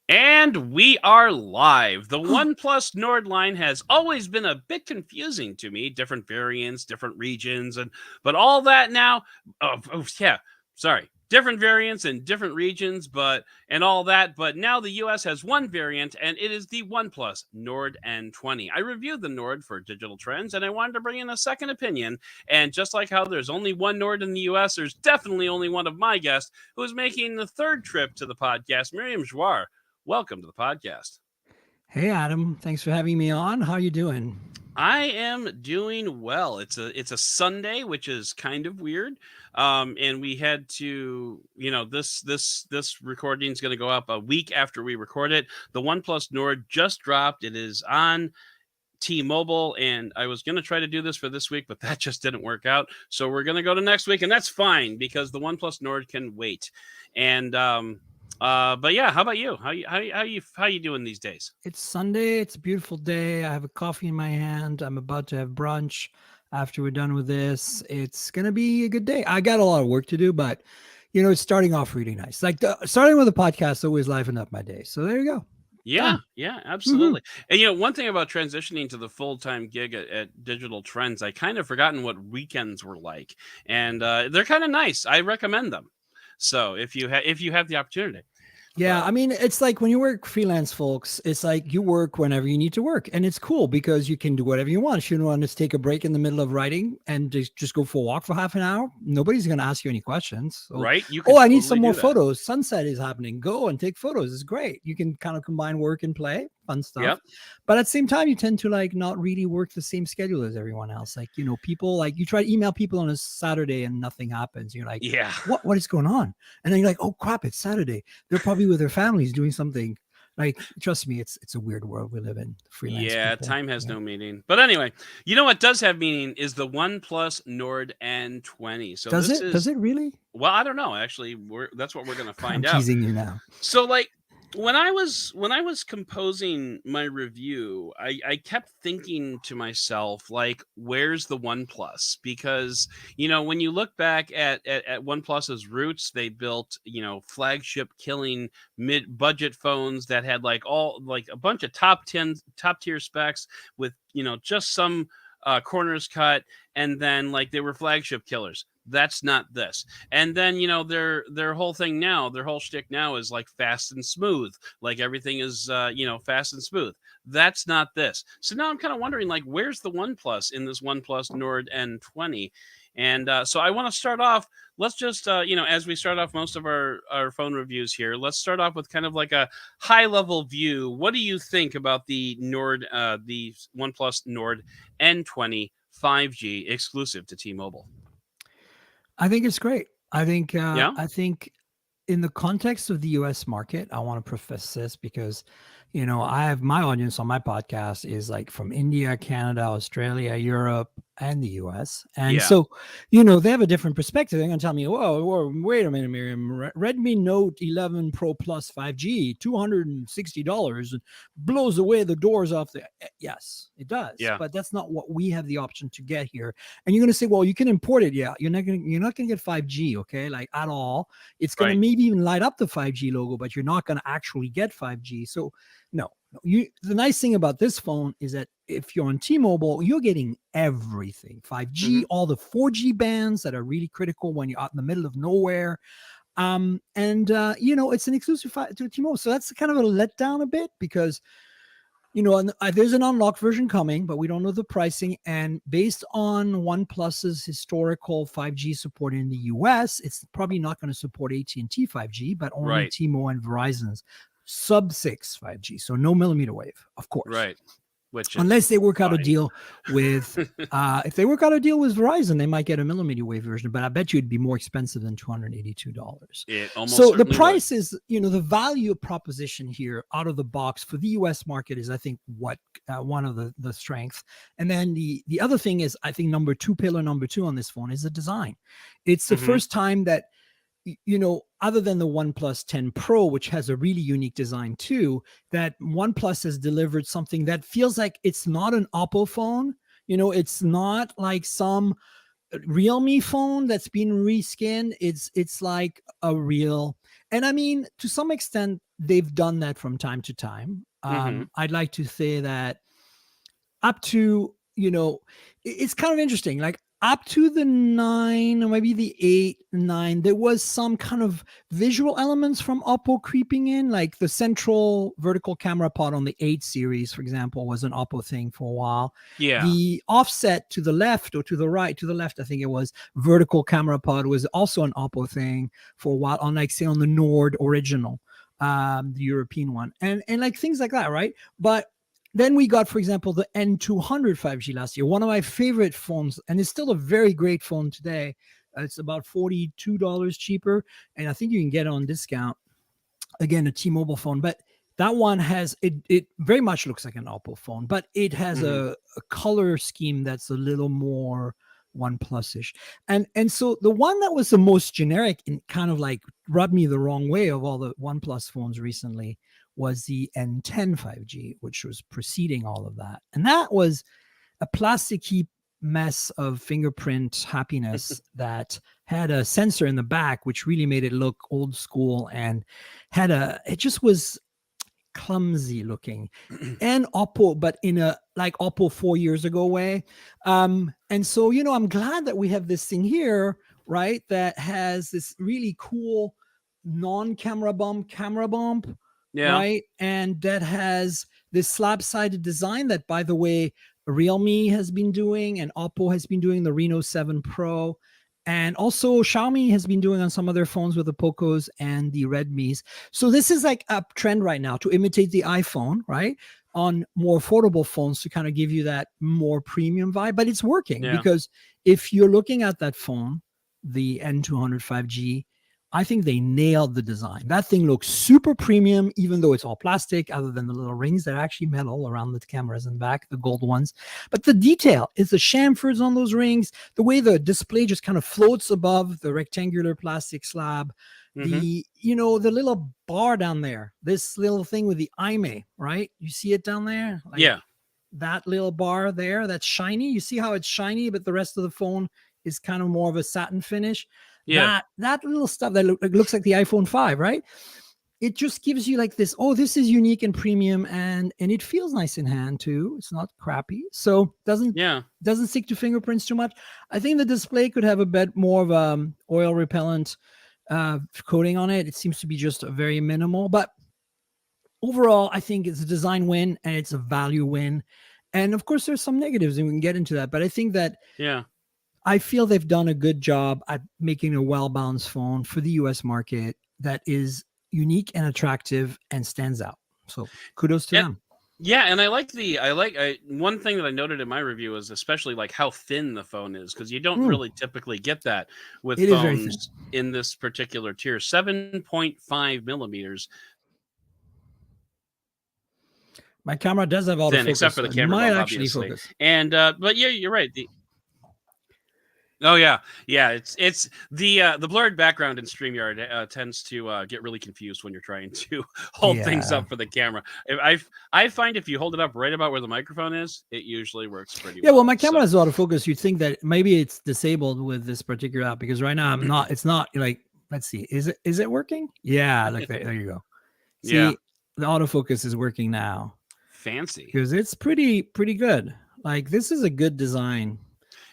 And we are live. The OnePlus Nord line has always been a bit confusing to me. Different variants, different regions, but all that now. Yeah, sorry, different variants and different regions, and all that. But now the U.S. has one variant, and it is the OnePlus Nord N20. I reviewed the Nord for Digital Trends, and I wanted to bring in a second opinion. And just like how there's only one Nord in the U.S., there's definitely only one of my guests who is making the third trip to the podcast, Myriam Joire. Welcome to the podcast. Hey Adam, thanks for having me on. How you doing? I am doing well. It's a Sunday, which is kind of weird. And we had to, this recording is going to go up a week after we record it. The OnePlus Nord just dropped. It is on T-Mobile, and I was going to try to do this for this week, but that just didn't work out. So we're going to go to next week, and that's fine because the OnePlus Nord can wait. And but yeah, how about you? How you doing these days? It's Sunday. It's a beautiful day. I have a coffee in my hand. I'm about to have brunch after we're done with this. It's going to be a good day. I got a lot of work to do, but it's starting off really nice. Like starting with a podcast always liven up my day. So there you go. Yeah, Done. yeah, absolutely. And one thing about transitioning to the full-time gig at Digital Trends, I kind of forgotten what weekends were like, and they're kind of nice. I recommend them. So if you have the opportunity. Yeah, But I mean, it's like when you work freelance, folks, it's like you work whenever you need to work. And it's cool because you can do whatever you want. If you want to take a break in the middle of writing and just go for a walk for half an hour, nobody's going to ask you any questions. So, right, you could oh, I need totally some more do that. photos. Sunset is happening. Go and take photos. It's great. You can kind of combine work and play, fun stuff. Yep. But at the same time, you tend to like not really work the same schedule as everyone else. Like, people like you try to email people on a Saturday and nothing happens. You're like, Yeah. what is going on? And then you're like, oh crap, it's Saturday. They're probably with their families doing something. Like, trust me, it's a weird world we live in. Freelance Yeah, people. time has Yeah. no meaning. But anyway, you know what does have meaning is the OnePlus Nord N20. So Does this it? Does is it really? well, I don't know. Actually, that's what we're going to I'm find out. teasing you now. So like when I was composing my review, I kept thinking to myself like, where's the OnePlus? Because when you look back at OnePlus's roots, they built flagship killing mid budget phones that had like a bunch of top tier specs with just some corners cut, and then like they were flagship killers. That's not this. And then their whole thing now, their whole shtick now is like fast and smooth, like everything is fast and smooth. That's not this. So now I'm kind of wondering like, where's the OnePlus in this OnePlus Nord N20? And so I want to start off. Let's just as we start off most of our phone reviews here, let's start off with kind of like a high level view. What do you think about the OnePlus Nord N20 5G exclusive to T-Mobile? I think it's great. Yeah. I think in the context of the US market, I want to preface this because, I have my audience on my podcast is like from India, Canada, Australia, Europe, and the US. And Yeah. so, they have a different perspective. They're going to tell me, whoa, wait a minute, Miriam. Redmi Note 11 Pro Plus 5G, $260, and blows away the doors off the. Yes, it does. Yeah. But that's not what we have the option to get here. And you're going to say, well, you can import it. Yeah, you're not going to get 5G, okay, like at all. It's going to Right. maybe even light up the 5G logo, but you're not going to actually get 5G. So no. The nice thing about this phone is that if you're on T-Mobile, you're getting everything. 5G, Mhm. all the 4G bands that are really critical when you're out in the middle of nowhere. It's an exclusive to T-Mobile. So that's kind of a letdown a bit because there's an unlocked version coming, but we don't know the pricing. And based on OnePlus's historical 5G support in the US, it's probably not going to support AT&T 5G, but only Right. T-Mobile and Verizon's sub-6 5G. So no millimeter wave, of course. Right. Which is Unless they work out a fine. deal with, if they work out a deal with Verizon, they might get a millimeter wave version, but I bet you it'd be more expensive than $282. It almost So the certainly would. price is, the value proposition here out of the box for the US market is, I think, what one of the strengths. And then the other thing is, I think pillar number two on this phone is the design. It's the Mhm. first time that other than the OnePlus 10 Pro, which has a really unique design too, that OnePlus has delivered something that feels like it's not an Oppo phone. It's not like some Realme phone that's been reskinned. It's like a real, and I mean, to some extent, they've done that from time to time. Mm-hmm. I'd like to say that up to, it's kind of interesting. Like up to the 9 or maybe the 8, 9, there was some kind of visual elements from Oppo creeping in, like the central vertical camera pod on the 8 series, for example, was an Oppo thing for a while. Yeah. The offset to the left or to the right, to the left, I think it was, vertical camera pod was also an Oppo thing for a while, on, like, say, on the Nord original, the European one, and like things like that, right? But then we got, for example, the N200 5G last year, one of my favorite phones, and it's still a very great phone today. It's about $42 cheaper, and I think you can get it on discount. Again, a T-Mobile phone, but that one has it very much looks like an Oppo phone, but it has Mm-hmm. a color scheme that's a little more OnePlus-ish. And so the one that was the most generic and kind of like rubbed me the wrong way of all the OnePlus phones recently was the N10 5G, which was preceding all of that. And that was a plasticky mess of fingerprint happiness that had a sensor in the back, which really made it look old school, and it just was clumsy looking, and Oppo, but in a like Oppo 4 years ago way. And so, I'm glad that we have this thing here, right? That has this really cool non-camera bump camera bump, Yeah. right? And that has this slab-sided design that, by the way, Realme has been doing and Oppo has been doing, the Reno 7 Pro. And also Xiaomi has been doing on some of their phones with the Pocos and the Redmis. So this is like a trend right now to imitate the iPhone, right? On more affordable phones to kind of give you that more premium vibe. But it's working, Yeah. because if you're looking at that phone, the N200 5G, I think they nailed the design. That thing looks super premium, even though it's all plastic, other than the little rings that are actually metal around the cameras in the back, the gold ones. But the detail is the chamfers on those rings, the way the display just kind of floats above the rectangular plastic slab, Mm-hmm. the little bar down there, this little thing with the IMEI, right? You see it down there? Like Yeah. that little bar there, that's shiny. You see how it's shiny, but the rest of the phone is kind of more of a satin finish. Yeah. That little stuff that looks like the iPhone 5, right? It just gives you like this, oh, this is unique and premium, and it feels nice in hand too. It's not crappy. So Yeah. doesn't stick to fingerprints too much. I think the display could have a bit more of oil repellent coating on it. It seems to be just very minimal, but overall, I think it's a design win and it's a value win. And of course, there's some negatives, and we can get into that. But I think that Yeah. I feel they've done a good job at making a well-balanced phone for the US market that is unique and attractive and stands out. So kudos to And, them. yeah, and one thing that I noted in my review is especially like how thin the phone is, because you don't really typically get that with It is very thin. phones in this particular tier. 7.5 millimeters My camera does have thin, except autofocus, for so the it camera might bump, actually obviously. focus. And but yeah, you're right. Oh yeah, yeah. It's the blurred background in StreamYard tends to get really confused when you're trying to hold things Yeah. up for the camera. I find if you hold it up right about where the microphone is, it usually works pretty Yeah, well, well. my camera has autofocus. You'd think that maybe it's disabled with this particular app, because right now I'm not. It's not like. Let's see. Is it working? Yeah. Look there. There you go. Yeah, See, the autofocus is working now, fancy. because it's pretty good. Like, this is a good design.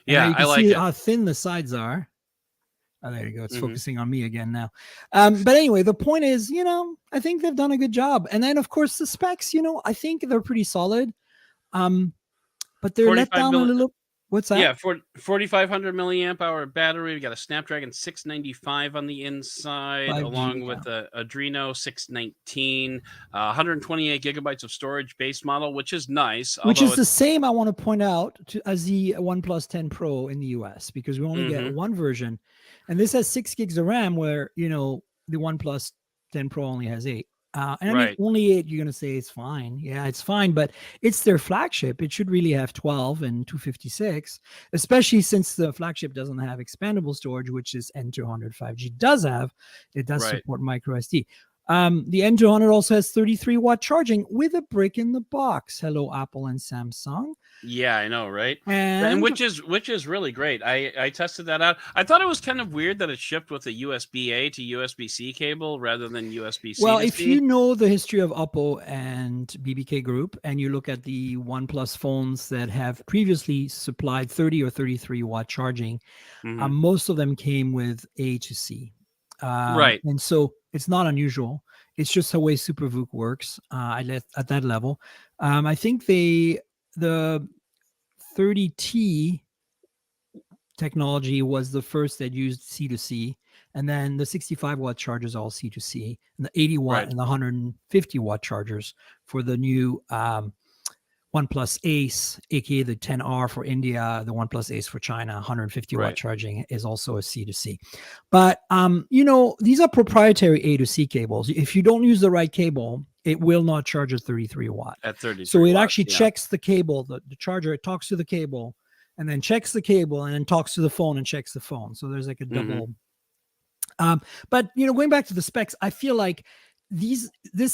And now Yeah, you I can like see it. how thin the sides are. Oh, there you go. It's Hmm. focusing on me again now. But anyway, the point is, I think they've done a good job. And then, of course, the specs, I think they're pretty solid. But they're let 45 down a mil. little. What's that? Yeah, 4,500 milliamp hour battery. We got a Snapdragon 695 on the inside, 5G, along yeah. with a Adreno 619, 128 gigabytes of storage base model, which is nice. Which Although is the same, I want to point out, as the OnePlus 10 Pro in the US, because we only get one version. And this has 6 gigs of RAM, where, the OnePlus 10 Pro only has 8. And I mean, right, only 8, you're going to say it's fine. Yeah, it's fine, but it's their flagship. It should really have 12 and 256, especially since the flagship doesn't have expandable storage, which is N200 5G does have. It does right. support micro SD. The N200 also has 33-watt charging with a brick in the box. Hello, Apple and Samsung. Yeah, I know, right? And And which is really great. I tested that out. I thought it was kind of weird that it shipped with a USB-A to USB-C cable rather than USB-C well, to if you C. know the history of Oppo and BBK Group, and you look at the OnePlus phones that have previously supplied 30 or 33-watt charging, Hmm. most of them came with A to C. Right, And so it's not unusual. It's just the way SuperVOOC works at that level. I think the 30T technology was the first that used C to C, and then the 65-watt chargers all C to C, and the 80-watt right, and the 150-watt chargers for the new OnePlus Ace, aka the 10R for India, the OnePlus Ace for China, 150-watt right. charging is also a C to C. But these are proprietary A to C cables. If you don't use the right cable, it will not charge a 33-watt. At So 33 it watts. actually Yeah. checks the cable, the charger, it talks to the cable, and then checks the cable, and then talks to the phone and checks the phone. So there's like a Hmm. double. But going back to the specs, I feel like this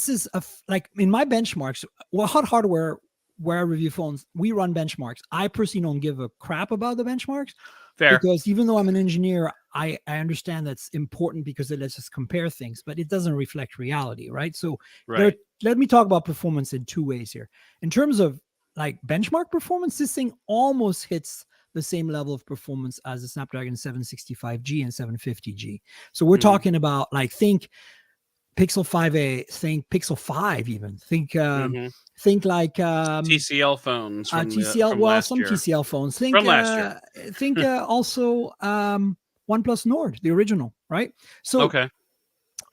is like in my benchmarks, well, hot hardware where I review phones, we run benchmarks. I personally don't give a crap about the benchmarks Fair. because even though I'm an engineer, I understand that's important because it lets us compare things, but it doesn't reflect reality, right? So Right. let me talk about performance in two ways here. In terms of like benchmark performance, this thing almost hits the same level of performance as the Snapdragon 765G and 750G. So we're Hmm. talking about like think Pixel 5a, think Pixel 5 even. Hmm. Think like TCL phones TCL, from well, last some year. TCL phones. From last year. Think also OnePlus Nord, the original, right? So Okay.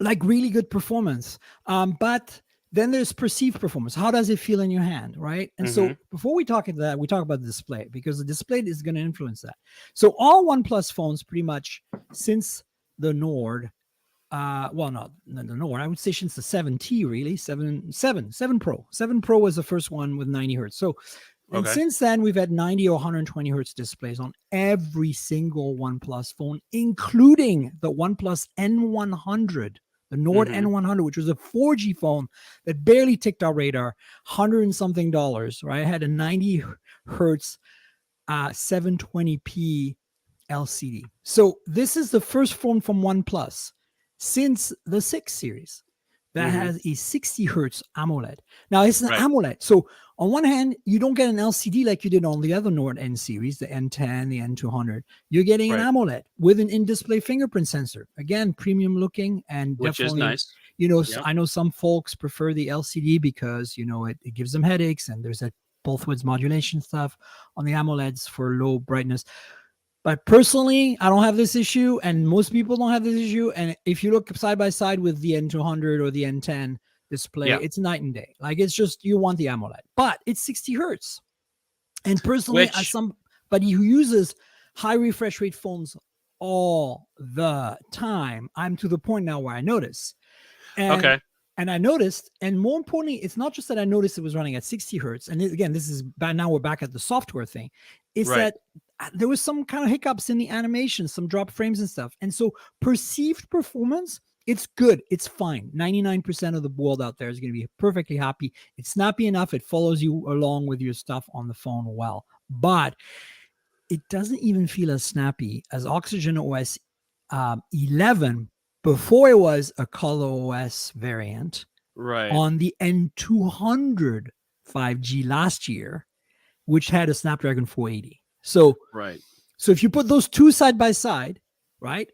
like really good performance. But then there's perceived performance. How does it feel in your hand, right? And Hmm. so before we talk into that, we talk about the display because the display is going to influence that. So all OnePlus phones, pretty much since the Nord, well, not the Nord, I would say since the 7T, really, 7 Pro. 7 Pro was the first one with 90 hertz. So, and Okay. since then, we've had 90 or 120 hertz displays on every single OnePlus phone, including the OnePlus N100, the Nord Hmm. N100, which was a 4G phone that barely ticked our radar, 100 and something dollars, right? It had a 90 hertz 720p LCD. So this is the first phone from OnePlus since the 6 series that Hmm. has a 60 hertz AMOLED. Now it's an Right. AMOLED. So on one hand, you don't get an LCD like you did on the other Nord N series, the N10, the N200. You're getting an Right. AMOLED with an in-display fingerprint sensor. Again, premium looking and Which is definitely, nice. Yep. I know some folks prefer the LCD because, it gives them headaches and there's that both ways modulation stuff on the AMOLEDs for low brightness. But personally, I don't have this issue, and most people don't have this issue. And if you look side by side with the N200 or the N10 display, Yeah. it's night and day. Like it's just you want the AMOLED, but it's 60 hertz. And personally, as Which somebody who uses high refresh rate phones all the time, I'm to the point now where I notice. And okay. and I noticed, and more importantly, it's not just that I noticed it was running at 60 hertz. And again, this is now we're back at the software thing. It's Right. that there was some kind of hiccups in the animation, some drop frames and stuff. And so perceived performance, it's good. It's fine. 99% of the world out there is going to be perfectly happy. It's snappy enough. It follows you along with your stuff on the phone well. But it doesn't even feel as snappy as Oxygen OS 11 before it was a Color OS variant Right. on the N200 5G last year, which had a Snapdragon 480. So, Right. so if you put those two side by side, right?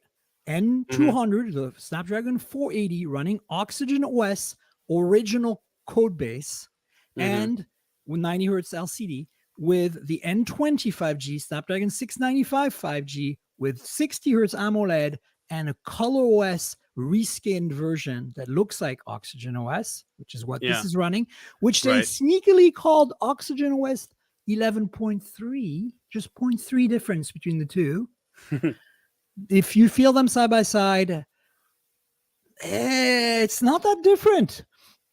Hmm. N200, the Snapdragon 480 running Oxygen OS original code base Hmm. and with 90 hertz LCD with the N20 5G, Snapdragon 695 5G with 60 hertz AMOLED and a Color OS reskinned version that looks like Oxygen OS, which is what this Yeah. is running, which they Right. sneakily called Oxygen OS 11.3, just zero point 0.3 difference between the two. If you feel them side by side, it's not that different.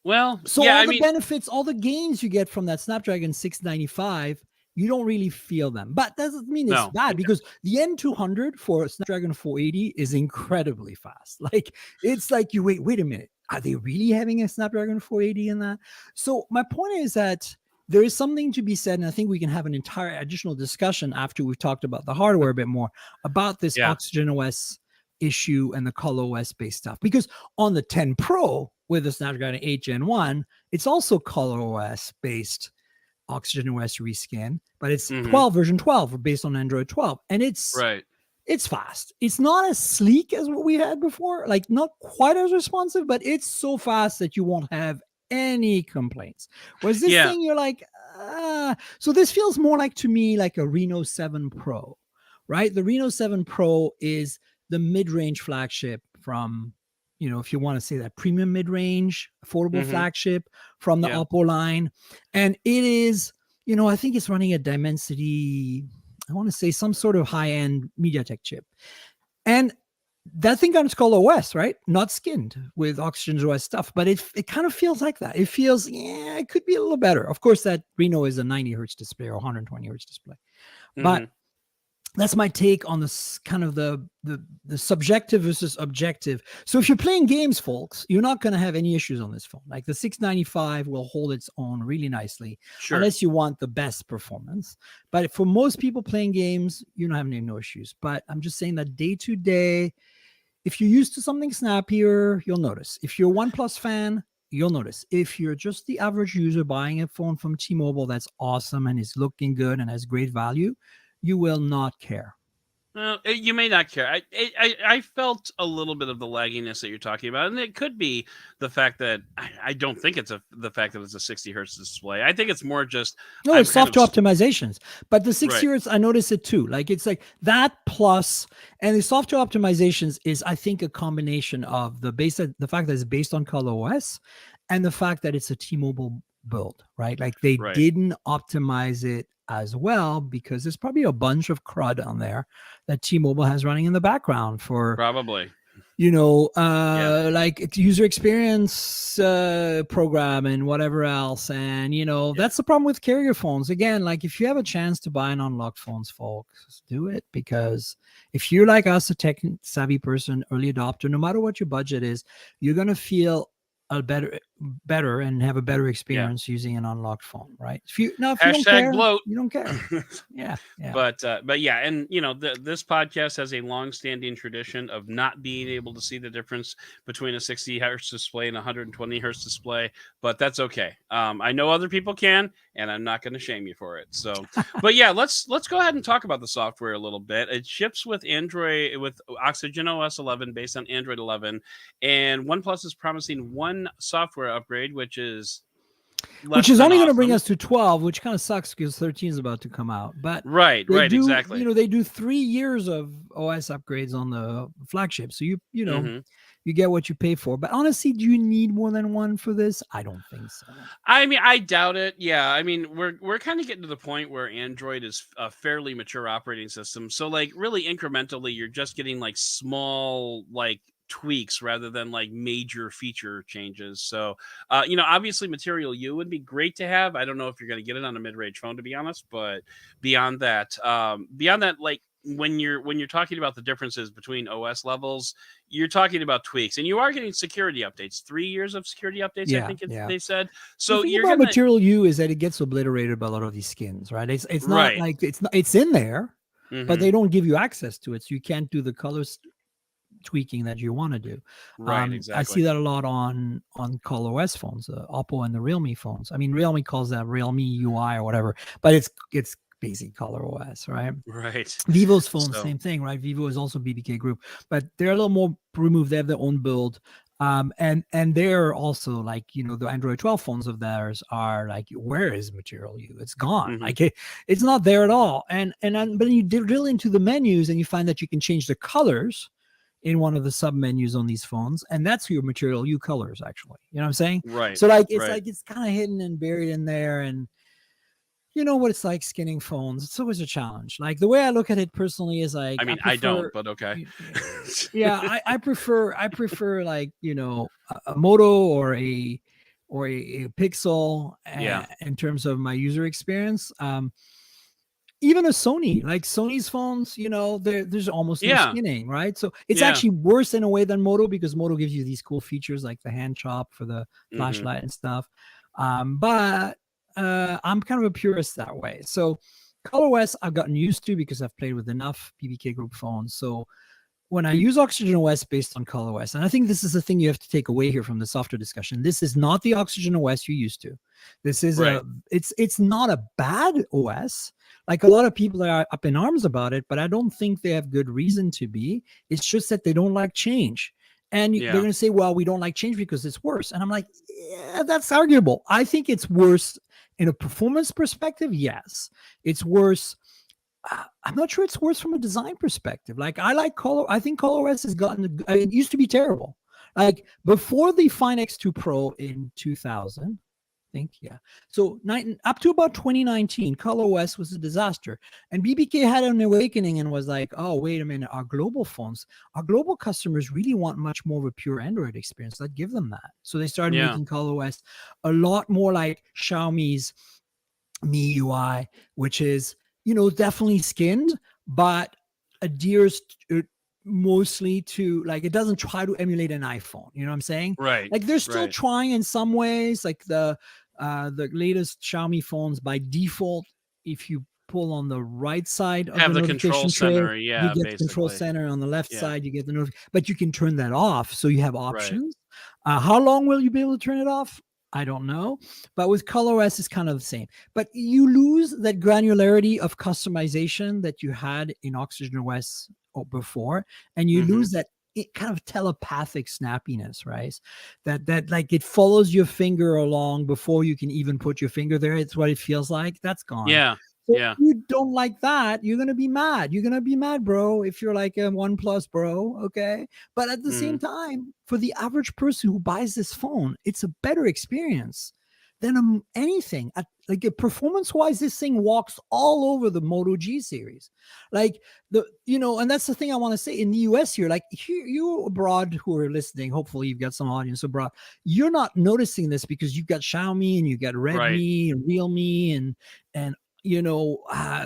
Well, So yeah. all I the mean, benefits, all the gains you get from that Snapdragon 695, you don't really feel them. But that doesn't mean it's no. bad because the N200 for Snapdragon 480 is incredibly fast. Like it's like you wait a minute. are they really having a Snapdragon 480 in that? So my point is that there is something to be said, and I think we can have an entire additional discussion after we've talked about the hardware a bit more about this Yeah. Oxygen OS issue and the ColorOS based stuff. Because on the 10 Pro with the Snapdragon 8 Gen 1, it's also ColorOS based Oxygen OS reskin, but it's Mm-hmm. 12 version 12 based on Android 12, and Right. it's fast. It's not as sleek as what we had before, like not quite as responsive, but it's so fast that you won't have any complaints. Whereas this Yeah. thing, you're like, so this feels more like to me like a Reno 7 Pro, right? The Reno 7 Pro is the mid-range flagship from, if you want to say that premium mid-range, affordable Mm-hmm. flagship from the Yeah. Oppo line. And it is, I think it's running a Dimensity, I want to say some sort of high-end MediaTek chip. And that thing comes ColorOS, right? Not skinned with Oxygen OS stuff, but it kind of feels like that. It feels, it could be a little better. Of course, that Reno is a 90 hertz display or 120 hertz display. But Mm-hmm. that's my take on this kind of the subjective versus objective. So if you're playing games, folks, you're not going to have any issues on this phone. Like the 695 will hold its own really nicely, Sure. unless you want the best performance. But for most people playing games, you're not having no issues. But I'm just saying that day to day, if you're used to something snappier, you'll notice. If you're a OnePlus fan, you'll notice. If you're just the average user buying a phone from T-Mobile that's awesome and is looking good and has great value, you will not care. Well, you may not care. I felt a little bit of the lagginess that you're talking about, and it could be the fact that I don't think it's the fact that it's a 60 hertz display. I think it's more just No, I'm it's kind of software optimizations. But the 60 right. hertz, I notice it too. Like it's like that plus, and the software optimizations is, I think, a combination of the fact that it's based on ColorOS and the fact that it's a T-Mobile build, right? Like they Right. didn't optimize it as well because there's probably a bunch of crud on there that T-Mobile has running in the background for, Probably. Yeah. like user experience program and whatever else. And Yeah. that's the problem with carrier phones. Again, like if you have a chance to buy an unlocked phones, folks, do it, because if you're like us, a tech savvy person, early adopter, no matter what your budget is, you're gonna feel a better and have a better Yeah. experience using an unlocked phone, right? If you don't Hashtag care, bloat. you don't care. Yeah. But yeah, and this podcast has a long-standing tradition of not being able to see the difference between a 60 hertz display and a 120 hertz display, but that's okay. I know other people can, and I'm not going to shame you for it. So, but yeah, let's go ahead and talk about the software a little bit. It ships with Oxygen OS 11 based on Android 11, and OnePlus is promising one software upgrade, which is Which less is than only going to bring awesome. us to 12, which kind of sucks because 13 is about to come out. But Right, they right, do, exactly. they do 3 years of OS upgrades on the flagship. So Hmm. you get what you pay for. But honestly, do you need more than one for this? I don't think so. I mean, I doubt it. Yeah, I mean, we're kind of getting to the point where Android is a fairly mature operating system. So like really incrementally, you're just getting like small like tweaks rather than like major feature changes. So obviously Material U would be great to have. I don't know if you're going to get it on a mid-range phone to be honest, but beyond that like when you're talking about the differences between OS levels, you're talking about tweaks, and you are getting security updates. 3 years of security updates, I Yeah, think yeah. they said. The So thing you're about gonna Material U is that it gets obliterated by a lot of these skins, right? It's not right. like it's in there, but Hmm. they don't give you access to it, so you can't do the colors tweaking that you want to do. Right, I see exactly. that a lot on ColorOS phones, the Oppo and the Realme phones. I mean, Realme calls that Realme UI or whatever, but it's basic ColorOS, right? Right. Vivo's phone, So same thing, right? Vivo is also BBK Group, but they're a little more removed. They have their own build. And they're also like, the Android 12 phones of theirs are like, where is Material U? It's gone. mhm. Like it's not there at all. But then you drill into the menus and you find that you can change the colors in one of the sub menus on these phones, and that's your Material U colors, actually. You know what I'm saying? Right, So right. it's kind of hidden and buried in there, and you know what it's like skinning phones. It's always a challenge. Like the way I look at it personally is like I I mean, I don't, prefer, but okay. yeah, I prefer like a Moto or a Pixel Yeah. in terms of my user experience. even a Sony, like Sony's phones, there's almost no Yeah. skinning, right? So it's Yeah. actually worse in a way than Moto, because Moto gives you these cool features like the hand chop for the Mm-hmm. flashlight and stuff. But I'm kind of a purist that way. So ColorOS I've gotten used to because I've played with enough BBK group phones. So when I use Oxygen OS based on ColorOS, and I think this is the thing you have to take away here from the software discussion. This is not the Oxygen OS you used to. This is Right. it's not a bad OS. Like a lot of people are up in arms about it, but I don't think they have good reason to be. It's just that they don't like change. And they're Yeah. going to say, well, we don't like change because it's worse. And I'm like, yeah, that's arguable. I think it's worse in a performance perspective. Yes, it's worse. I'm not sure it's worse from a design perspective. Like I like Color. I think ColorOS has gotten. It used to be terrible. Like before the Fine X2 Pro in 2000, I think, yeah. So up to about 2019, ColorOS was a disaster, and BBK had an awakening and was like, "Oh, wait a minute, our global customers really want much more of a pure Android experience. Let's give them that." So they started Yeah. making ColorOS a lot more like Xiaomi's MIUI, which is, definitely skinned, but adheres mostly to, like, it doesn't try to emulate an iPhone. You know what I'm saying? Right. Like they're still Right. trying in some ways, like the latest Xiaomi phones by default, if you pull on the right side of Have the the control notification tray, center. you Yeah. get the control Basically. center. On the left Yeah. side, you get the but you can turn that off. So you have Right. options. How long will you be able to turn it off? I don't know. But with ColorOS, it's kind of the same. But you lose that granularity of customization that you had in Oxygen OS before, and you Mm-hmm. lose that kind of telepathic snappiness, right? That like it follows your finger along before you can even put your finger there. It's what it feels like. That's gone. Yeah. So if Yeah. you don't like that, you're gonna be mad. You're gonna be mad, bro, if you're like a OnePlus bro, okay? But at the same Mm. time, for the average person who buys this phone, it's a better experience than anything. Like performance-wise, this thing walks all over the Moto G series. Like and that's the thing I want to say in the US here. Like here, you abroad who are listening, hopefully you've got some audience abroad. You're not noticing this because you've got Xiaomi and you've got Right. Redmi and Realme and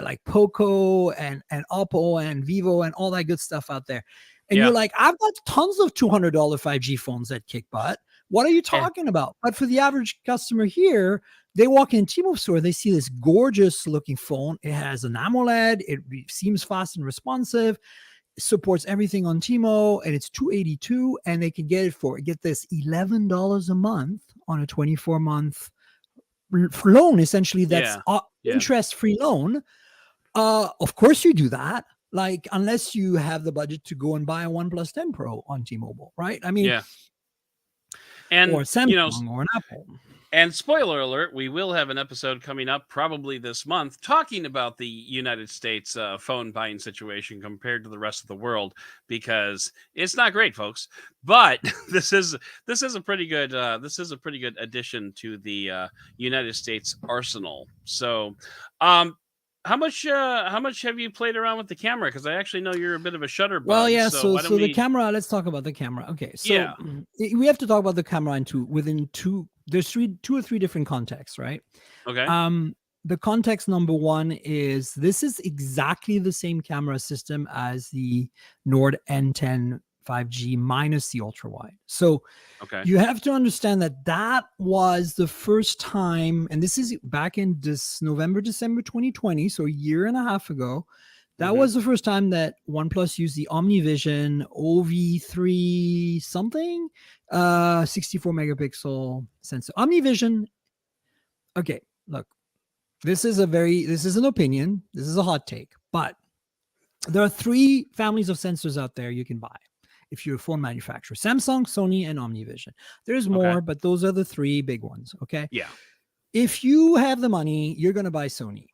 like Poco and Oppo and Vivo and all that good stuff out there. And you're Yeah. like, I've got tons of $200 5G phones that kick butt. What are you Eh, talking about? But for the average customer here, they walk in T-Mobile store, they see this gorgeous looking phone. It has an AMOLED. It seems fast and responsive. It supports everything on T-Mobile, and it's $282, and they can get this $11 a month on a 24-month loan, essentially. That's Yeah. Yeah. interest-free loan. Of course you do that, like, unless you have the budget to go and buy a OnePlus 10 Pro on T-Mobile, right? I mean, Yeah. or And Samsung or an Apple. and spoiler alert, we will have an episode coming up probably this month talking about the United States phone buying situation compared to the rest of the world, because it's not great, folks. But this is a pretty good addition to the United States arsenal. So, um, how much have you played around with the camera? Because I actually know you're a bit of a Well, shutterbug. yeah. So So, why don't so the we? camera. Let's talk about the camera. Okay. So Yeah. we have to talk about the camera within two. There's two or three different contexts, right? Okay. Um, the context number one is this is exactly the same camera system as the Nord N10 5G minus the ultra wide. So Okay. you have to understand that was the first time, and this is back in December 2020, so a year and a half ago. That Mm-hmm. was the first time that OnePlus used the OmniVision OV3 something, 64 megapixel sensor. OmniVision. Okay, look, this is an opinion. This is a hot take, but there are three families of sensors out there you can buy if you're a phone manufacturer: Samsung, Sony, and OmniVision. There's Okay. more, but those are the three big ones. Okay. Yeah. If you have the money, you're going to buy Sony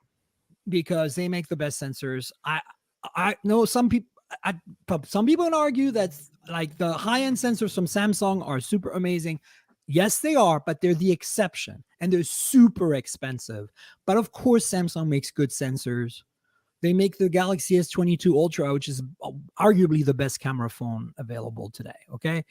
because they make the best sensors. I know some people. Some people can argue that like the high-end sensors from Samsung are super amazing. Yes, they are, but they're the exception, and they're super expensive. But of course, Samsung makes good sensors. They make the Galaxy S22 Ultra, which is arguably the best camera phone available today. Okay.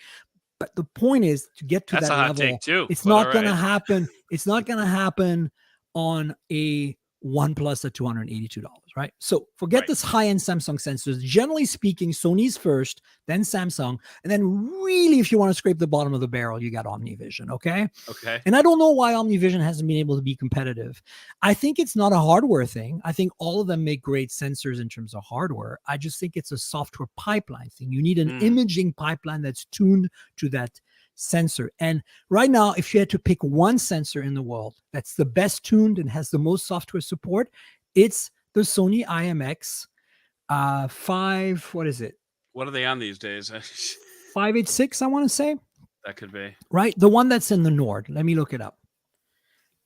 But the point is to get to That's that a hot take level, too, it's but all not going to right. happen. It's not going to happen on a OnePlus at $282, right? So forget Right. this high-end Samsung sensors. Generally speaking, Sony's first, then Samsung, and then really, if you want to scrape the bottom of the barrel, you got OmniVision, okay? Okay. And I don't know why OmniVision hasn't been able to be competitive. I think it's not a hardware thing. I think all of them make great sensors in terms of hardware. I just think it's a software pipeline thing. You need an imaging pipeline that's tuned to that sensor. And right now, if you had to pick one sensor in the world that's the best tuned and has the most software support, it's the Sony IMX 5, what is it? What are they on these days? 586, I want to say, That could be. right? The one that's in the Nord. Let me look it up.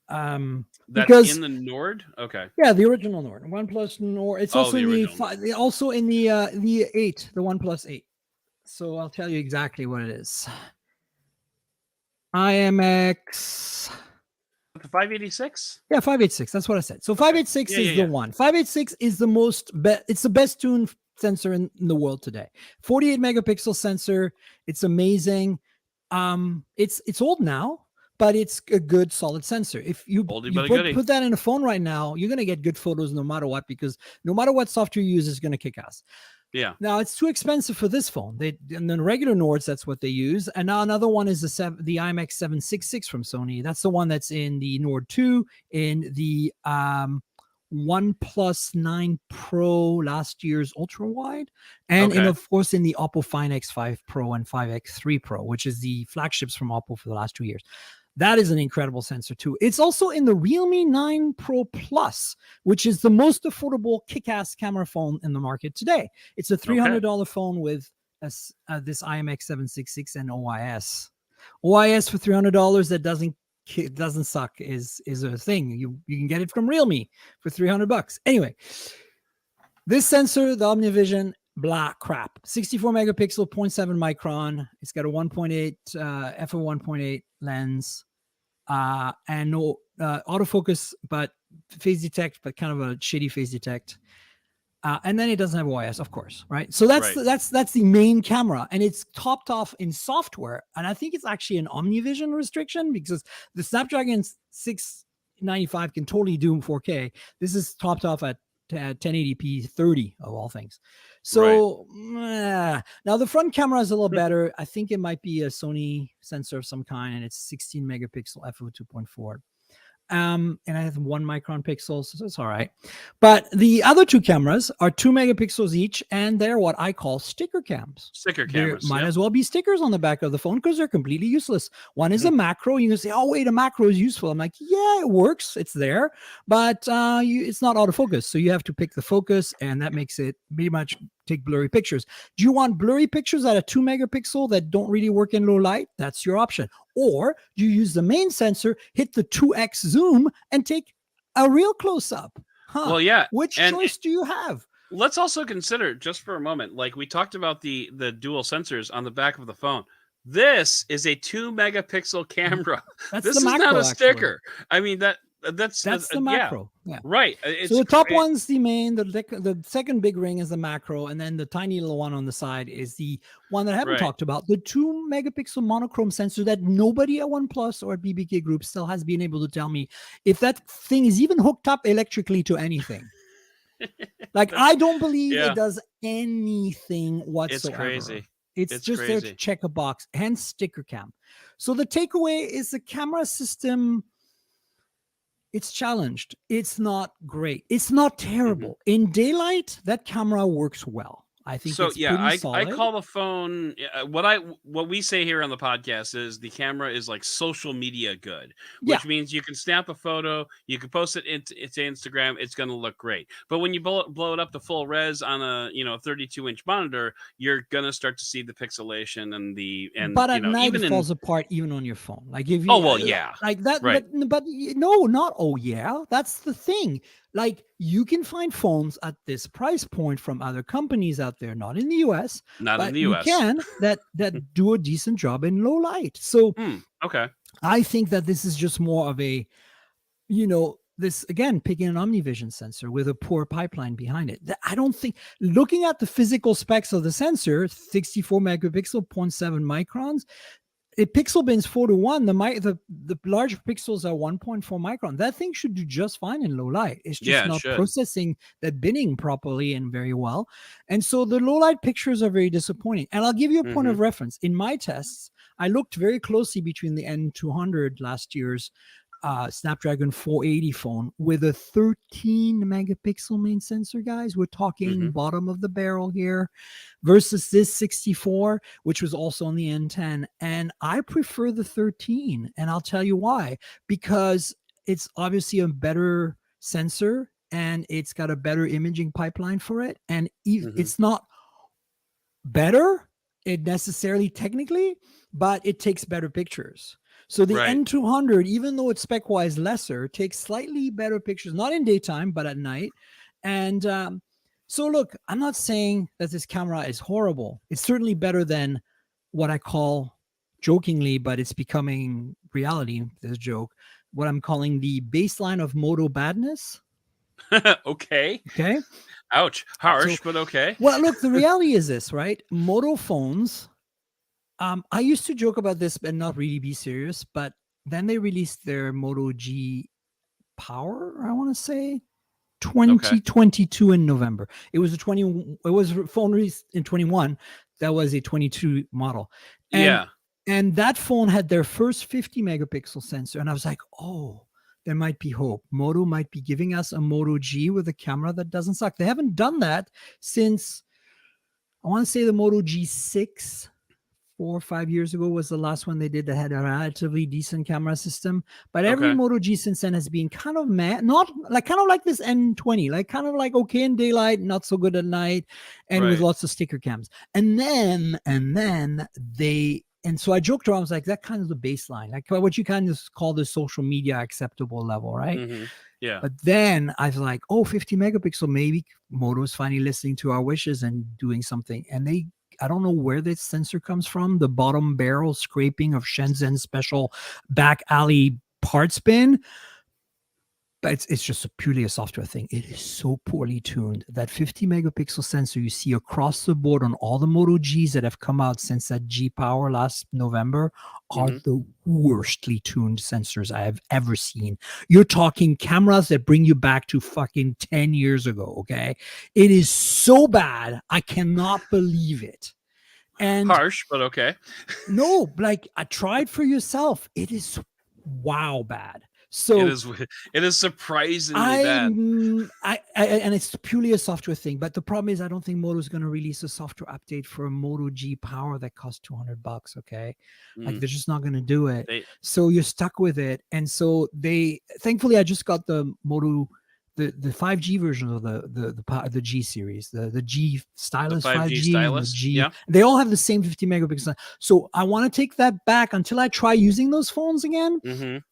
That's Because in the Nord? Okay. yeah, the original Nord, OnePlus Nord. It's Oh, also the in original Nord. also in the 8, the OnePlus 8. So I'll tell you exactly what it is. IMX. The 586? Yeah, 586. That's what I said. So Okay. 586 Yeah, is yeah, the yeah. one. 586 is the it's the best tuned sensor in the world today. 48 megapixel sensor. It's amazing. It's old now, but it's a good solid sensor. If you Oldie you but a goodie. put that in a phone right now, you're gonna get good photos no matter what, because no matter what software you use is gonna kick ass. Yeah. Now it's too expensive for this phone. They and then regular Nords, that's what they use. And now another one is the IMX 766 from Sony. That's the one that's in the Nord 2, in the OnePlus 9 Pro last year's ultra wide, and in Okay. of course in the Oppo Find X5 Pro and 5X3 Pro, which is the flagships from Oppo for the last 2 years. That is an incredible sensor too. It's also in the Realme 9 Pro Plus, which is the most affordable kick-ass camera phone in the market today. It's a $300 phone with this IMX 766 and OIS. OIS for $300 that doesn't suck is a thing. You can get it from Realme for $300. Anyway, this sensor, the OmniVision, blah crap. 64 megapixel, 0.7 micron. It's got a 1.8 f1.8 lens, and no autofocus, but phase detect, but kind of a shitty phase detect. And then it doesn't have OIS, of course, right? So that's the main camera, and it's topped off in software. And I think it's actually an OmniVision restriction, because the Snapdragon 695 can totally do 4K. This is topped off at 1080p 30 of all things. So now the front camera is a little better. I think it might be a Sony sensor of some kind, and it's 16 megapixel f2.4. And I have 1 micron pixels, so it's all right. But the other two cameras are 2 megapixels each, and they're what I call sticker cams. Sticker There cameras. might as well be stickers on the back of the phone, because they're completely useless. One is a macro. You can say, oh, wait, a macro is useful. I'm like, yeah, it works. It's there, but it's not autofocus. So you have to pick the focus, and that makes it pretty much take blurry pictures. Do you want blurry pictures at a 2 megapixel that don't really work in low light? That's your option. Or you use the main sensor, hit the 2x zoom, and take a real close up. Well, yeah. Which choice do you have? Let's also consider, just for a moment, like we talked about the dual sensors on the back of the phone. This is a 2 megapixel camera. That's this the is macro, not a actually. sticker. I mean, that's the macro. Yeah. Right. So the top one's the main, the second big ring is the macro, and then the tiny little one on the side is the one that I haven't talked about, the 2 megapixel monochrome sensor that nobody at OnePlus or at BBK Group still has been able to tell me if that thing is even hooked up electrically to anything. Like, I don't believe it does anything whatsoever. It's crazy. It's just crazy. There to check a box, hence sticker cam. So the takeaway is the camera system, it's challenged. It's not great. It's not terrible. In daylight, that camera works well. I think so. It's Yeah, pretty solid. I call the phone. What we say here on the podcast is the camera is like social media good, which means you can snap a photo, you can post it into Instagram. It's going to look great. But when you blow it up to full res on a 32-inch monitor, you're going to start to see the pixelation and but at night it falls apart even on your phone. Like if you like that. Right. But no, not that's the thing. Like, you can find phones at this price point from other companies out there, not in the US, you can that do a decent job in low light. So okay, I think that this is just more of a, this again, picking an OmniVision sensor with a poor pipeline behind it. I don't think, looking at the physical specs of the sensor, 64 megapixel, 0.7 microns, it pixel bins 4:1. The large pixels are 1.4 micron. That thing should do just fine in low light. It's just Yeah, it not should. processing that binning properly and very well. And so the low light pictures are very disappointing. And I'll give you a point Mhm. of reference. In my tests, I looked very closely between the N200 last year's Snapdragon 480 phone with a 13 megapixel main sensor, guys. We're talking Mhm. bottom of the barrel here versus this 64, which was also on the N10. And I prefer the 13. And I'll tell you why. Because it's obviously a better sensor and it's got a better imaging pipeline for it. And Mhm. it's not better it necessarily technically, but it takes better pictures. So the Right. N200, even though it's spec wise lesser, takes slightly better pictures, not in daytime, but at night. And so, look, I'm not saying that this camera is horrible. It's certainly better than what I call jokingly, but it's becoming reality, this joke, what I'm calling the baseline of moto badness. Okay. Okay. Ouch. So, Harsh, but okay. well, look, the reality is this, right? Moto phones, I used to joke about this and not really be serious, but then they released their Moto G Power, I want to say Okay. 2022 in November. It was a phone released in 21. That was a 22 model. And Yeah. that phone had their first 50 megapixel sensor and I was like, "Oh, there might be hope. Moto might be giving us a Moto G with a camera that doesn't suck." They haven't done that since I want to say the Moto G6 4 or 5 years ago was the last one they did that had a relatively decent camera system. But every Okay. Moto G since then has been kind of mad, not like kind of like this N20, like kind of like okay in daylight, not so good at night, and with Right. lots of sticker cams. And so I joked around, I was like, that kind of the baseline, like what you kind of call the social media acceptable level, right? Mhm. Yeah. But then I was like, oh, 50 megapixel, maybe Moto's finally listening to our wishes and doing something. And I don't know where this sensor comes from, the bottom barrel scraping of Shenzhen special back alley parts bin. But it's just purely a software thing. It is so poorly tuned. That 50 megapixel sensor you see across the board on all the Moto Gs that have come out since that G Power last November are Mhm. the worstly tuned sensors I have ever seen. You're talking cameras that bring you back to fucking 10 years ago, okay? It is so bad. I cannot believe it. And Harsh, but okay. no, like I tried for yourself. It is wow bad. It So is it is surprisingly bad. and it's purely a software thing. But the problem is, I don't think Moto is going to release a software update for a Moto G Power that costs $200. Okay, like Mm. they're just not going to do it. They So you're stuck with it. And so thankfully, I just got the Moto. The 5G version of the G series, the G the stylus 5G 5G and the stylus. G, Yeah. they all have the same 50 megapixel. So I want to take that back until I try using those phones again. Mhm.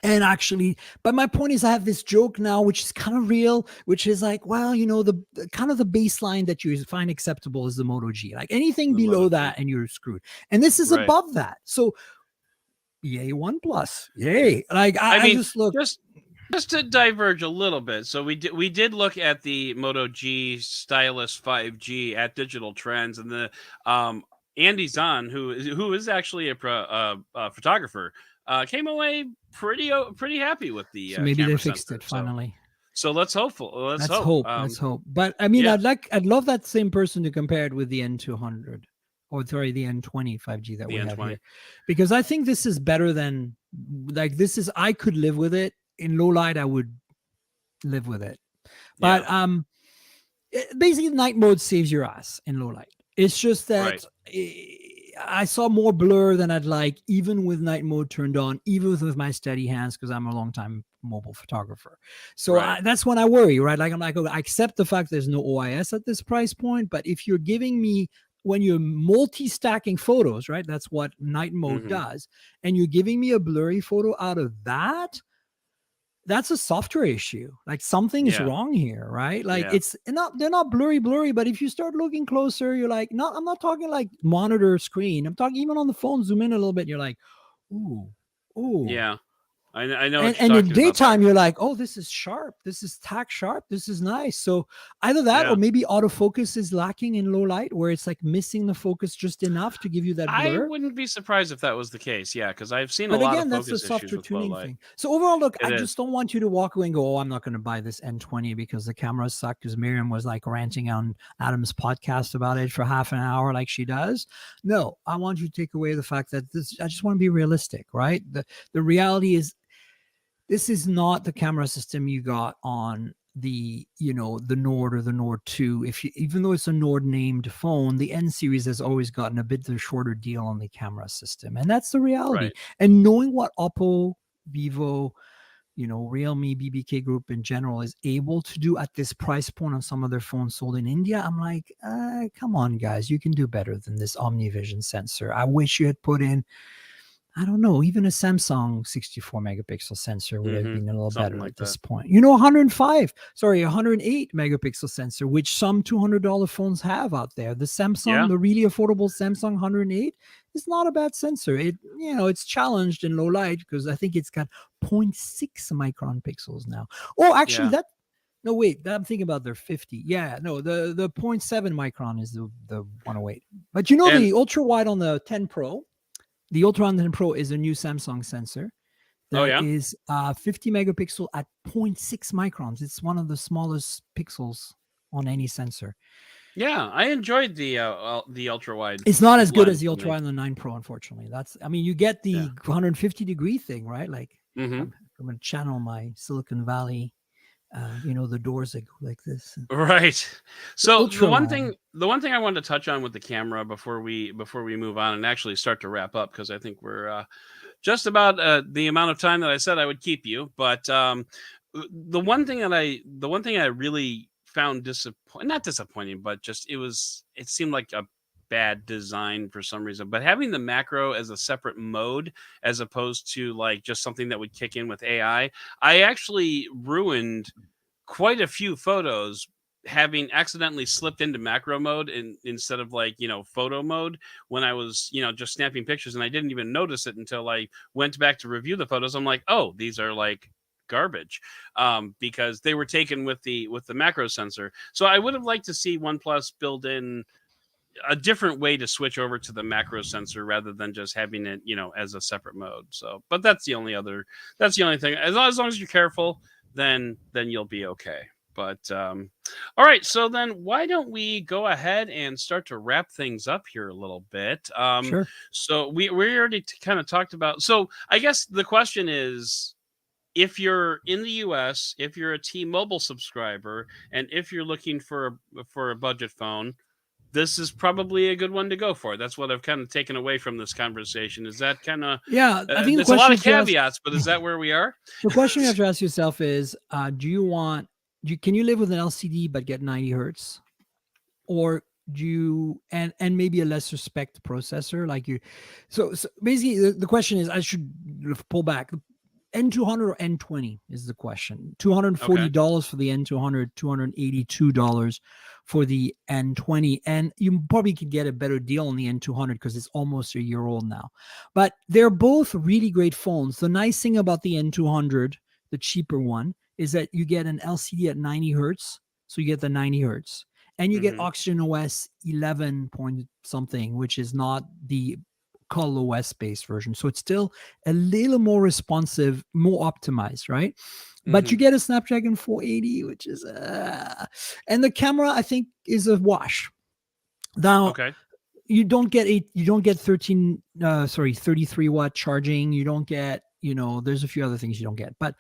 And actually, but my point is, I have this joke now, which is kind of real, which is like, well, the kind of the baseline that you find acceptable is the Moto G. Like anything The Moto below G. that, and you're screwed. And this is Right. above that. So, yay, OnePlus, Yeah. yay! Like I I mean, just look. just to diverge a little bit. So we did look at the Moto G Stylus 5G at Digital Trends, and the Andy Zahn, who is actually a photographer, came away pretty happy with the So maybe they camera fixed sensor. it So finally. let's hopeful. Let's Let's hope. hope. Let's hope. But I mean, Yeah. I'd love that same person to compare it with the N200, or sorry, the N20 5G that The we have N20. here, because I think this is better than like this is. I could live with it in low light. I would live with it. Yeah. But basically, night mode saves your ass in low light. It's just Right. that I saw more blur than I'd like, even with night mode turned on, even with my steady hands, because I'm a long time mobile photographer. So Right. that's when I worry, right? Like I'm like, okay, I accept the fact there's no OIS at this price point, but if you're giving me when you're multi-stacking photos, right? That's what night mode Hmm. does, and you're giving me a blurry photo out of that, that's a software issue. Like something is Yeah. wrong here, right? Like Yeah. it's not they're not blurry, but if you start looking closer, you're like, not I'm not talking like monitor screen. I'm talking even on the phone, zoom in a little bit, you're like, ooh, ooh, Yeah. I know what you're And in talking about there. daytime, you're like, oh, this is sharp. This is tack sharp. This is nice. So either that or Yeah. maybe autofocus is lacking in low light where it's like missing the focus just enough to give you that I blur. wouldn't be surprised if that was the case. Yeah, because I've seen a But lot of again, that's the focus issues software with low tuning light. thing. So overall, look, It I is. just don't want you to walk away and go, oh, I'm not going to buy this N20 because the cameras suck. Because Myriam was like ranting on Adam's podcast about it for half an hour, like she does. No, I want you to take away the fact that this. I just want to be realistic, right? The reality is, this is not the camera system you got on the the Nord or the Nord 2. If you, even though it's a Nord named phone, the N series has always gotten a bit of a shorter deal on the camera system, and that's the reality. Right. And knowing what Oppo, Vivo, Realme, BBK Group in general is able to do at this price point on some of their phones sold in India, I'm like, come on, guys, you can do better than this OmniVision sensor. I wish you had put in, I don't know, even a Samsung 64 megapixel sensor would have been a little Something better like at this that. point. 108 megapixel sensor, which some $200 phones have out there. The Samsung, Yeah. the really affordable Samsung 108 is not a bad sensor. It's challenged in low light because I think it's got zero point 0.6 micron pixels now. Oh, actually, Yeah. no, wait, I'm thinking about their 50. Yeah, no, the zero point 0.7 micron is the 108. But And the ultra wide on the 10 Pro, the Ultra 10 Pro is a new Samsung sensor oh that yeah. is 50 megapixel at zero point 0.6 microns. It's one of the smallest pixels on any sensor. Yeah, I enjoyed the ultra wide It's not as good as lens the when Ultra they. wide on the 9 Pro, unfortunately. I mean, you get Yeah. the 150-degree thing, right? Like, Mm-hmm. I'm going to channel my Silicon Valley, the doors that go like this. Right. The So ultra wide. the one thing I wanted to touch on with the camera before we move on and actually start to wrap up, because I think we're just about the amount of time that I said I would keep you. But the one thing I really found not disappointing, but just it seemed like a bad design for some reason. But having the macro as a separate mode as opposed to like just something that would kick in with I actually ruined quite a few photos having accidentally slipped into macro mode instead of like photo mode when I was just snapping pictures, and I didn't even notice it until I went back to review the photos. I'm like, oh, these are like garbage, because they were taken with the macro sensor. So I would have liked to see OnePlus build in a different way to switch over to the macro sensor rather than just having it as a separate mode. So but that's the only thing. As long as you're careful, then you'll be okay. But all right, so then why don't we go ahead and start to wrap things up here a little bit. Sure. So we already kind of talked about, so I guess the question is, if you're in the US, if you're a T-Mobile subscriber, and if you're looking for a budget phone, this is probably a good one to go for. That's what I've kind of taken away from this conversation. Is that kind of Yeah, I think the there's a lot question of you have to ask, caveats, but is that where we are? the question you have to ask yourself is, can you live with an LCD but get 90 hertz? Or do you, and maybe a lesser spec processor like you, so basically the question is, I should pull back. N200 or N20 is the question. Okay. $240 for the N200, $282 for the N20. And you probably could get a better deal on the N200 because it's almost a year old now. But they're both really great phones. The nice thing about the N200, the cheaper one, is that you get an LCD at 90 hertz. So you get the 90 hertz. And you get Hmm. Oxygen OS 11 point something, which is not the Color OS based version. So it's still a little more responsive, more optimized, right? But you Hmm. get a Snapdragon 480, which is, and the camera I think is a wash. Now Okay. you don't get 33 watt charging. You don't get, there's a few other things you don't get, but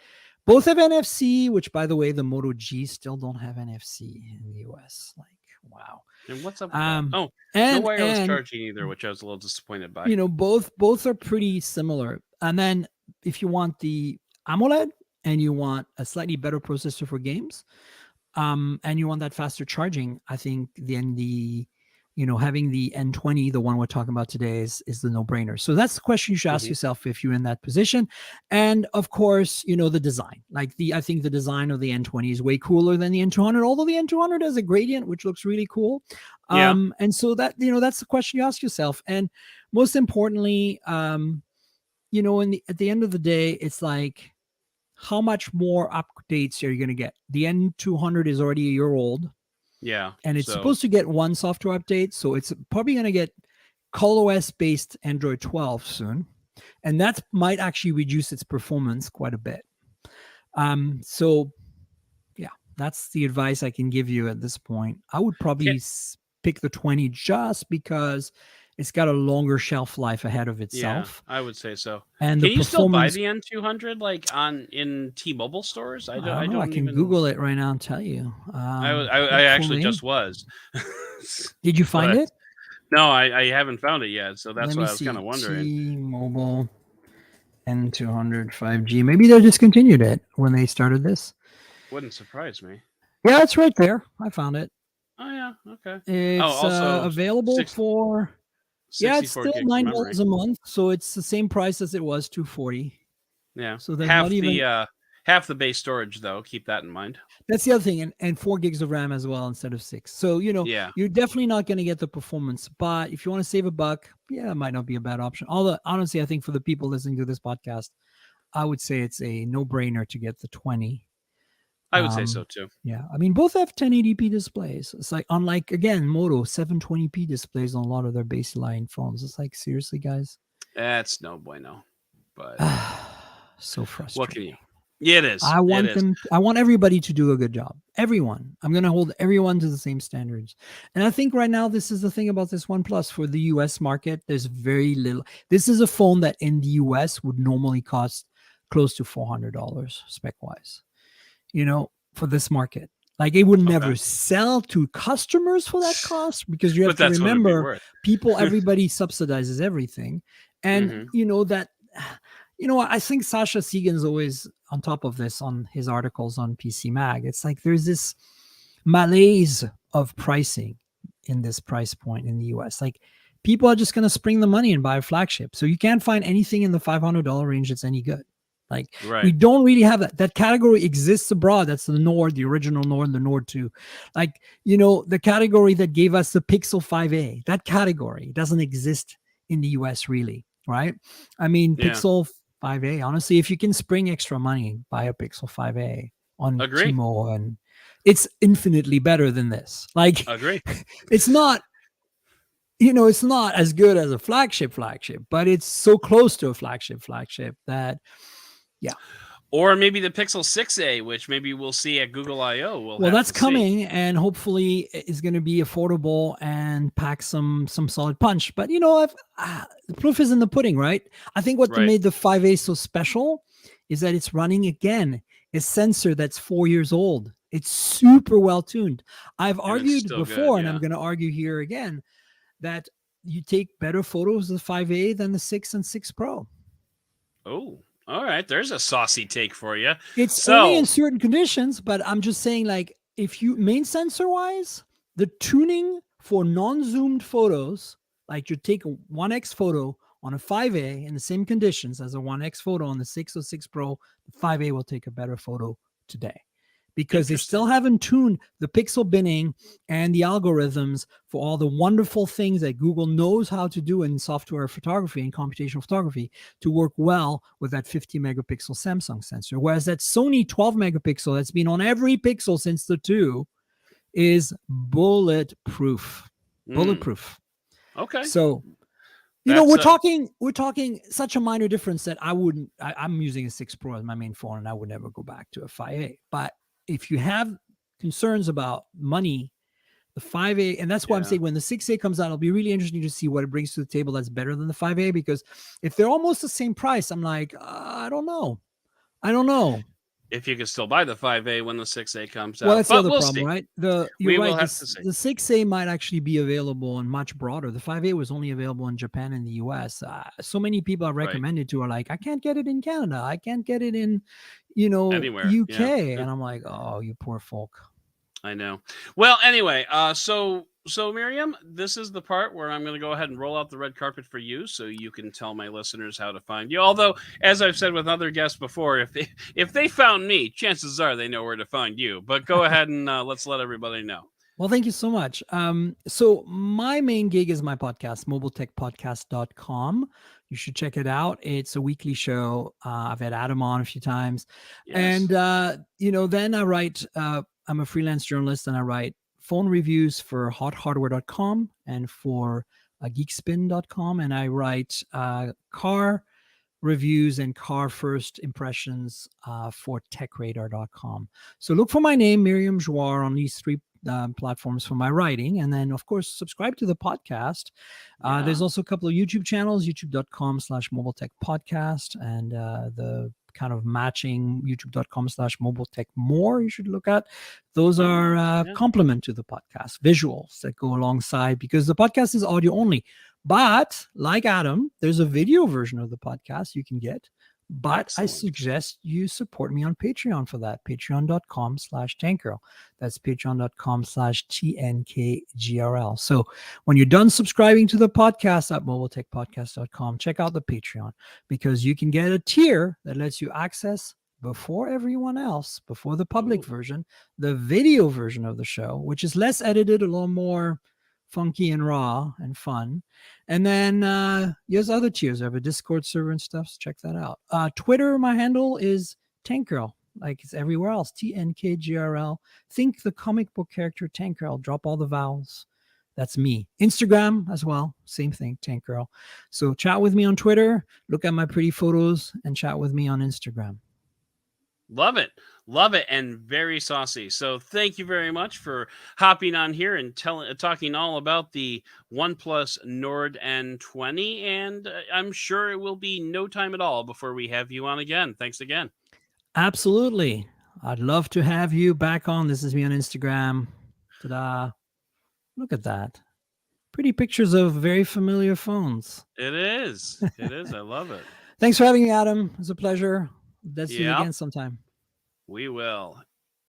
both have NFC, which by the way, the Moto G still don't have NFC in the US. Like, wow. And what's up with that? Um, Oh, no and wireless and charging either, which I was a little disappointed by. both are pretty similar. And then if you want the AMOLED and you want a slightly better processor for games, and you want that faster charging, I think having the N20, the one we're talking about today, is the no-brainer. So that's the question you should ask Hmm. yourself if you're in that position. And of course, the design. Like I think the design of the N20 is way cooler than the N200, although the N200 has a gradient, which looks really cool. Yeah. And so that, that's the question you ask yourself. And most importantly, at the end of the day, it's like, how much more updates are you going to get? The N200 is already a year old, Yeah. and it's So supposed to get one software update. So it's probably going to get ColorOS based Android 12 soon. And that might actually reduce its performance quite a bit. So yeah, that's the advice I can give you at this point. I would can, probably pick the 20 just because it's got a longer shelf life ahead of yeah, itself. I would say so. And the Can you still buy performance, the N200 like on in T-Mobile stores? I don't I know. I don't can even. Google it right now and tell you. I actually Hopefully. just was. Did you find But it? no, I haven't found it yet, so that's Let why me I was kind see. of wondering. T-Mobile N200 5G. Maybe they discontinued it when they started this. Wouldn't surprise me. Yeah, it's right there. I found it. Oh yeah, okay. Oh, It's also available for, yeah, it's 64 still gigs of memory. $9 a month, so it's the same price as it was 240. Yeah, So there's not even, half the base storage though. Keep that in mind. that's the other thing, and 4 gigs of RAM as well instead of 6. So Yeah, you're definitely not going to get the performance, but if you want to save a buck, yeah, it might not be a bad option. Although honestly, I think for the people listening to this podcast, I would say it's a no-brainer to get the 20. I would say so too. Yeah, I mean, both have 1080p displays. It's like, unlike, again, Moto, 720p displays on a lot of their baseline phones. It's like, seriously, guys. That's no bueno. But So what can you? frustrating. Yeah, it is. It is. I want everybody to do a good job. Everyone. I'm going to hold everyone to the same standards. And I think right now, this is the thing about this OnePlus for the US market. There's very little. This is a phone that in the US would normally cost close to $400 spec wise, for this market. Like, it would Okay, never sell to customers for that cost, because you have but to that's what it'd be remember, worth. everybody subsidizes everything. And Hmm. I think Sasha Segan's always on top of this on his articles on PC Mag. It's like there's this malaise of pricing in this price point in the US. Like, people are just going to spring the money and buy a flagship. So you can't find anything in the $500 range that's any good. Like, we Right. don't really have that. That category exists abroad. That's the Nord, the original Nord, the Nord 2. Like, the category that gave us the Pixel 5a, that category doesn't exist in the US really, right? I mean, Yeah. Pixel 5a, honestly, if you can spring extra money, buy a Pixel 5a on Agree. Timo, and it's infinitely better than this. Like, Agree. it's not, it's not as good as a flagship, but it's so close to a flagship that, yeah. Or maybe the Pixel 6a, which maybe we'll see at Google I/O. We'll Well, have that's to see. coming, and hopefully is going to be affordable and pack some solid punch. But the proof is in the pudding, right? I think what Right. made the 5A so special is that it's running again a sensor that's 4 years old. It's super well tuned. I've And it's argued still good. before, and I'm Yeah. going to argue here again, that you take better photos of the 5A than the 6 and 6 Pro. Oh, all right. There's a saucy take for you. It's only in So, certain conditions, but I'm just saying, like, if you main sensor wise, the tuning for non-zoomed photos, like you take a 1x photo on a 5A in the same conditions as a 1x photo on the 6 or 6 Pro, the 5A will take a better photo today, because they still interesting. haven't tuned the pixel binning and the algorithms for all the wonderful things that Google knows how to do in software photography and computational photography to work well with that 50 megapixel Samsung sensor. Whereas that Sony 12 megapixel that's been on every Pixel since the 2 is bulletproof. Mm, Bulletproof. okay. So, That's we're talking such a minor difference that I'm using a 6 Pro as my main phone, and I would never go back to a 5A. But if you have concerns about money, the 5A, and that's why I'm yeah. saying when the 6A comes out, it'll be really interesting to see what it brings to the table that's better than the 5A, because if they're almost the same price, I'm like, I don't know. If you can still buy the 5A when the 6A comes Well, out, that's the but other we'll problem, see. right? You're We will right. have to see. The 6A might actually be available and much broader. The 5A was only available in Japan and the US. So many people I've Right. recommended to are like, I can't get it in Canada. I can't get it in, Anywhere. Yeah. UK. And I'm like, oh, you poor folk. I know. Well, anyway, so Miriam, this is the part where I'm going to go ahead and roll out the red carpet for you, so you can tell my listeners how to find you. Although, as I've said with other guests before, if they found me, chances are they know where to find you. But go ahead and let's let everybody know. Well, thank you so much. So my main gig is my podcast, mobiletechpodcast.com. You should check it out. It's a weekly show. I've had Adam on a few times. And, Yes. then I write, I'm a freelance journalist and I write phone reviews for hothardware.com and for geekspin.com. And I write car reviews and car first impressions for techradar.com. So look for my name, Myriam Joire, on these three platforms for my writing. And then, of course, subscribe to the podcast. There's Yeah. also a couple of YouTube channels, youtube.com/mobile tech podcast, and the kind of matching youtube.com/mobile tech more you should look at. Those are Oh, yeah. complement to the podcast, visuals that go alongside, because the podcast is audio only. But like Adam, there's a video version of the podcast you can get. But I Excellent. suggest you support me on Patreon for that. Patreon.com/tankgirl. That's patreon.com/TNKGRL. So when you're done subscribing to the podcast at mobiletechpodcast.com, check out the Patreon, because you can get a tier that lets you access before everyone else, before the public Ooh. version, the video version of the show, which is less edited, a little more funky and raw and fun. And then there's other tiers. I have a Discord server and stuff, so check that out. Twitter, my handle is Tank Girl, like it's everywhere else, TNKGRL. Think the comic book character Tank Girl, drop all the vowels. That's me. Instagram as well, same thing, Tank Girl. So chat with me on Twitter, look at my pretty photos, and chat with me on Instagram. Love it. Love it. And very saucy. So thank you very much for hopping on here and talking all about the OnePlus Nord N20. And I'm sure it will be no time at all before we have you on again. Thanks again. Absolutely. I'd love to have you back on. This is me on Instagram. Ta-da. Look at that. Pretty pictures of very familiar phones. It is. It is. I love it. Thanks for having me, Adam. It was a pleasure. Let's do it Yep. again sometime. We will.